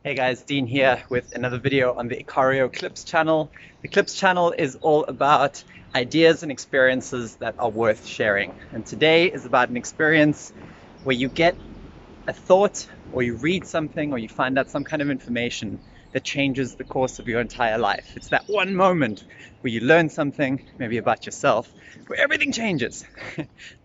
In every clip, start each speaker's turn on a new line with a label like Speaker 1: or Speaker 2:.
Speaker 1: Hey guys, Dean here with another video on the Icario Clips channel. The Clips channel is all about ideas and experiences that are worth sharing. And today is about an experience where you get a thought or you read something or you find out some kind of information that changes the course of your entire life. It's that one moment where you learn something, maybe about yourself, where everything changes.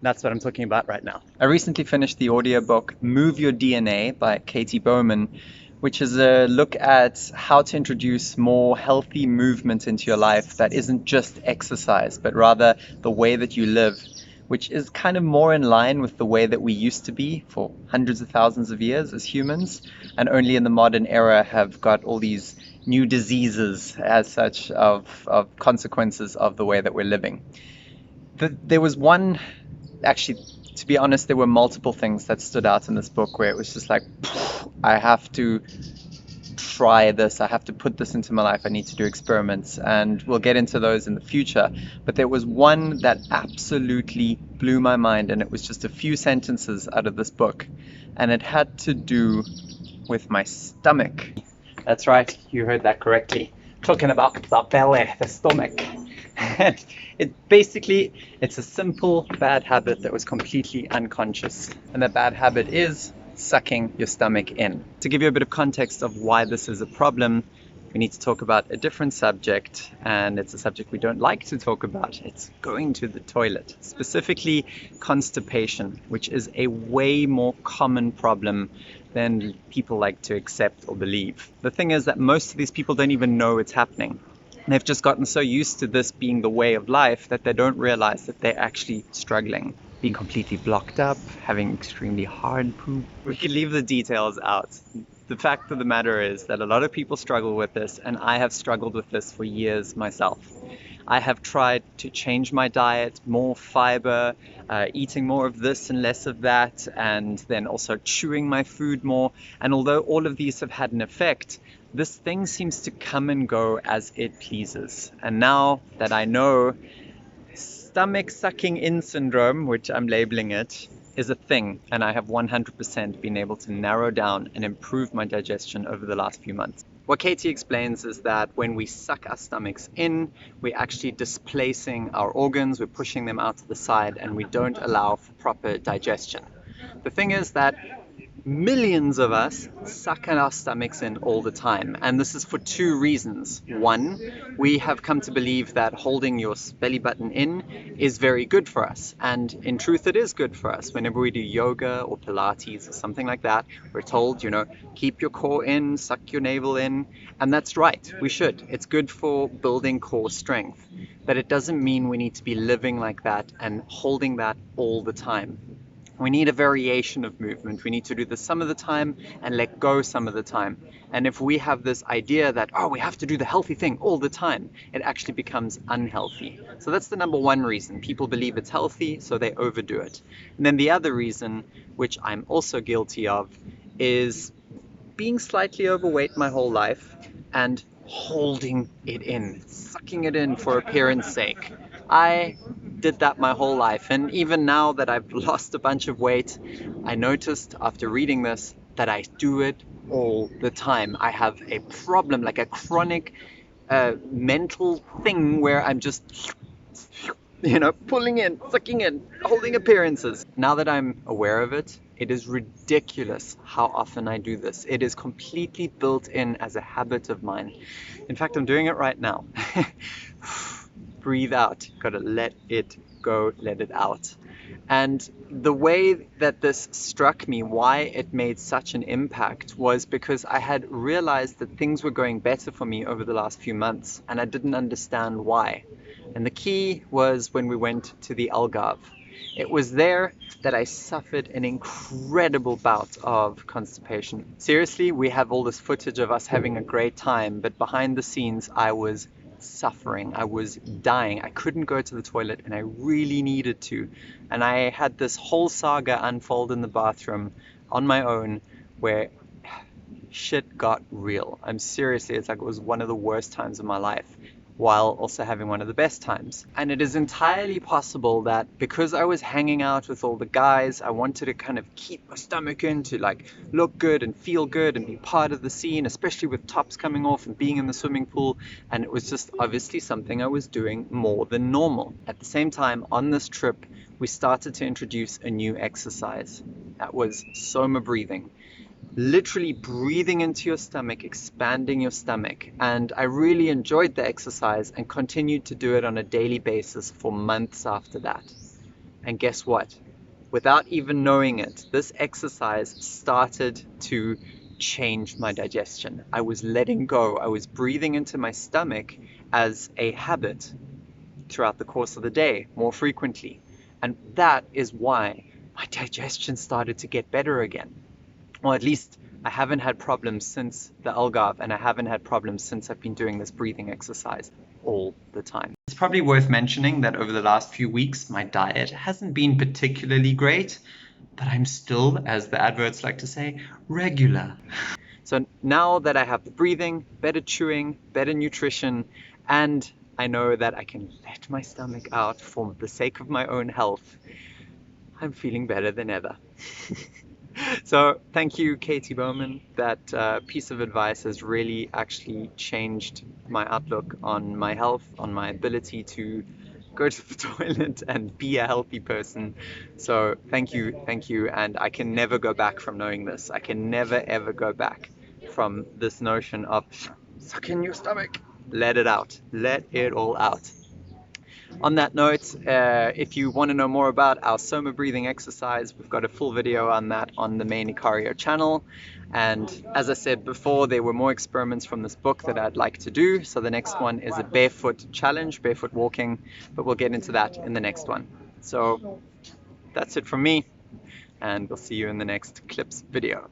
Speaker 1: That's what I'm talking about right now. I recently finished the audiobook Move Your DNA by Katy Bowman, which is a look at how to introduce more healthy movement into your life that isn't just exercise, but rather the way that you live, which is kind of more in line with the way that we used to be for hundreds of thousands of years as humans, and only in the modern era have got all these new diseases as such of consequences of the way that we're living. There was one, actually, to be honest, there were multiple things that stood out in this book where it was just like, I have to try this, I have to put this into my life, I need to do experiments, and we'll get into those in the future. But there was one that absolutely blew my mind, and it was just a few sentences out of this book, and it had to do with my stomach. That's right, you heard that correctly. Talking about the belly, the stomach. And it's a simple bad habit that was completely unconscious. And that bad habit is sucking your stomach in. To give you a bit of context of why this is a problem, we need to talk about a different subject, and it's a subject we don't like to talk about. It's going to the toilet, specifically constipation, which is a way more common problem than people like to accept or believe. The thing is that most of these people don't even know it's happening. They've just gotten so used to this being the way of life that they don't realize that they're actually struggling. Being completely blocked up, having extremely hard poop. We can leave the details out. The fact of the matter is that a lot of people struggle with this, and I have struggled with this for years myself. I have tried to change my diet, more fiber, eating more of this and less of that, and then also chewing my food more. And although all of these have had an effect, this thing seems to come and go as it pleases. And now that I know stomach sucking in syndrome, which I'm labeling it, is a thing, and I have 100% been able to narrow down and improve my digestion over the last few months. What Katie explains is that when we suck our stomachs in, we're actually displacing our organs, we're pushing them out to the side, and we don't allow for proper digestion. The thing is that millions of us suck our stomachs in all the time, and this is for two reasons. One, we have come to believe that holding your belly button in is very good for us, and in truth it is good for us. Whenever we do yoga or Pilates or something like that, we're told, keep your core in, suck your navel in, and that's right, we should. It's good for building core strength, but it doesn't mean we need to be living like that and holding that all the time. We need a variation of movement. We need to do this some of the time and let go some of the time. And if we have this idea that, we have to do the healthy thing all the time, it actually becomes unhealthy. So that's the number one reason. People believe it's healthy, so they overdo it. And then the other reason, which I'm also guilty of, is being slightly overweight my whole life and holding it in, sucking it in for appearance sake. I did that my whole life, and even now that I've lost a bunch of weight, I noticed after reading this that I do it all the time. I have a problem, like a chronic mental thing where I'm just pulling in, sucking in, holding appearances. Now that I'm aware of it, it is ridiculous how often I do this. It is completely built in as a habit of mine. In fact, I'm doing it right now. Breathe out. Gotta let it go, let it out. And the way that this struck me, why it made such an impact, was because I had realized that things were going better for me over the last few months, and I didn't understand why. And the key was when we went to the Algarve. It was there that I suffered an incredible bout of constipation. Seriously, we have all this footage of us having a great time, but behind the scenes, I was suffering. I was dying. I couldn't go to the toilet, and I really needed to. And I had this whole saga unfold in the bathroom on my own where shit got real. I'm seriously, it's like it was one of the worst times of my life. while also having one of the best times. And it is entirely possible that because I was hanging out with all the guys, I wanted to kind of keep my stomach in to like look good and feel good and be part of the scene, especially with tops coming off and being in the swimming pool. And it was just obviously something I was doing more than normal. At the same time, on this trip, we started to introduce a new exercise. That was soma breathing. Literally breathing into your stomach, expanding your stomach. And I really enjoyed the exercise and continued to do it on a daily basis for months after that. And guess what? Without even knowing it, this exercise started to change my digestion. I was letting go. I was breathing into my stomach as a habit throughout the course of the day more frequently. And that is why my digestion started to get better again. Or at least I haven't had problems since the Algarve, and I haven't had problems since I've been doing this breathing exercise all the time. It's probably worth mentioning that over the last few weeks, my diet hasn't been particularly great, but I'm still, as the adverts like to say, regular. So now that I have the breathing, better chewing, better nutrition, and I know that I can let my stomach out for the sake of my own health, I'm feeling better than ever. So thank you, Katy Bowman. That piece of advice has really actually changed my outlook on my health, on my ability to go to the toilet and be a healthy person. So thank you. And I can never go back from knowing this. I can never ever go back from this notion of suck in your stomach, let it out, let it all out. On that note, if you want to know more about our soma breathing exercise, we've got a full video on that on the main Icario channel. And as I said before, there were more experiments from this book that I'd like to do. So the next one is a barefoot challenge, barefoot walking, but we'll get into that in the next one. So that's it from me, and we'll see you in the next clips video.